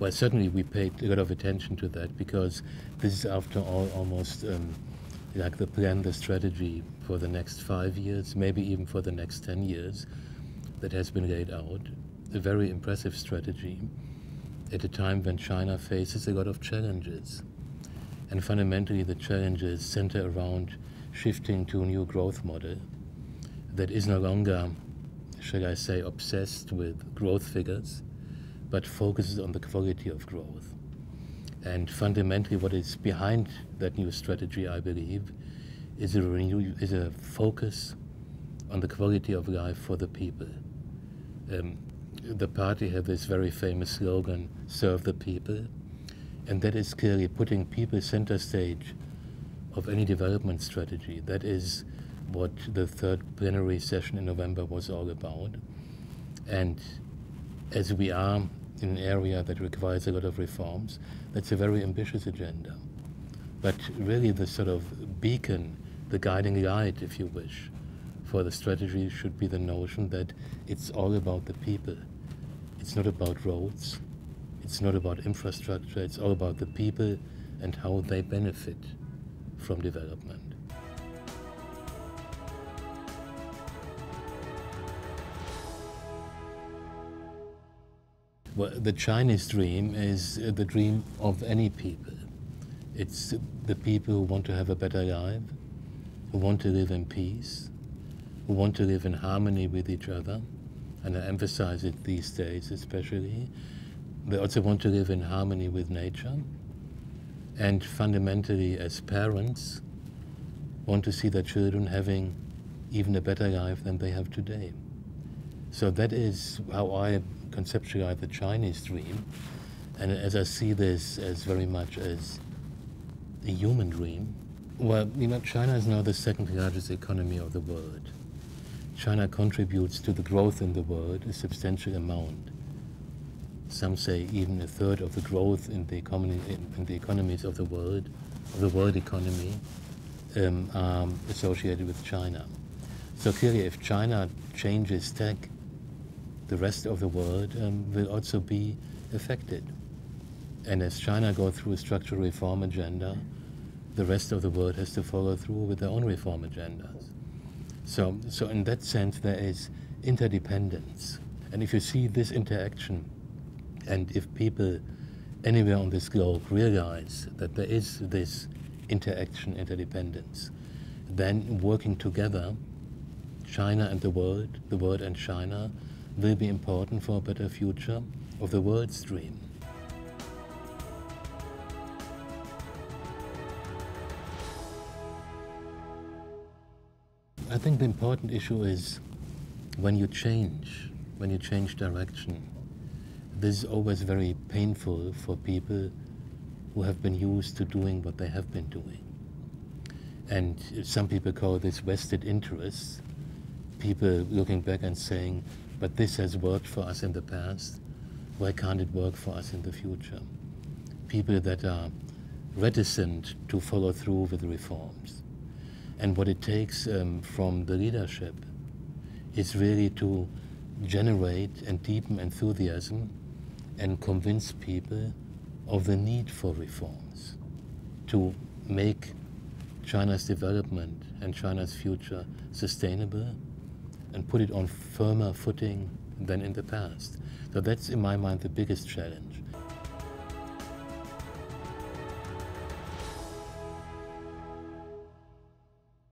Well, certainly we paid a lot of attention to that because this is, after all, almost like the plan, the strategy for the next 5 years, maybe even for the next 10 years that has been laid out. A very impressive strategy at a time when China faces a lot of challenges. And fundamentally, the challenges center around shifting to a new growth model that is no longer, shall I say, obsessed with growth figures, but focuses on the quality of growth. And fundamentally, what is behind that new strategy, I believe, is a focus on the quality of life for the people. The party had this very famous slogan, "Serve the people," and that is clearly putting people center stage of any development strategy. That is what the third plenary session in November was all about. And as we are in an area that requires a lot of reforms, that's a very ambitious agenda. But really the sort of beacon, the guiding light, if you wish, for the strategy should be the notion that it's all about the people. It's not about roads, it's not about infrastructure, it's all about the people and how they benefit from development. Well, the Chinese dream is the dream of any people. It's the people who want to have a better life, who want to live in peace, who want to live in harmony with each other, and I emphasize it these days especially. They also want to live in harmony with nature, and fundamentally, as parents, want to see their children having even a better life than they have today. So that is how I conceptualize the Chinese dream, and as I see this as very much as a human dream. Well, you know, China is now the second largest economy of the world. China contributes to the growth in the world a substantial amount. Some say even a third of the growth in the economies of the world economy, are associated with China. So clearly, if China changes tack, the rest of the world will also be affected. And as China goes through a structural reform agenda, the rest of the world has to follow through with their own reform agendas. So in that sense, there is interdependence. And if you see this interaction, and if people anywhere on this globe realize that there is this interaction, interdependence, then working together, China and the world and China, will be important for a better future of the world's dream. I think the important issue is when you change direction, this is always very painful for people who have been used to doing what they have been doing. And some people call this vested interests, people looking back and saying, but this has worked for us in the past, why can't it work for us in the future? People that are reticent to follow through with reforms. And what it takes from the leadership is really to generate and deepen enthusiasm and convince people of the need for reforms to make China's development and China's future sustainable and put it on firmer footing than in the past. So that's, in my mind, the biggest challenge.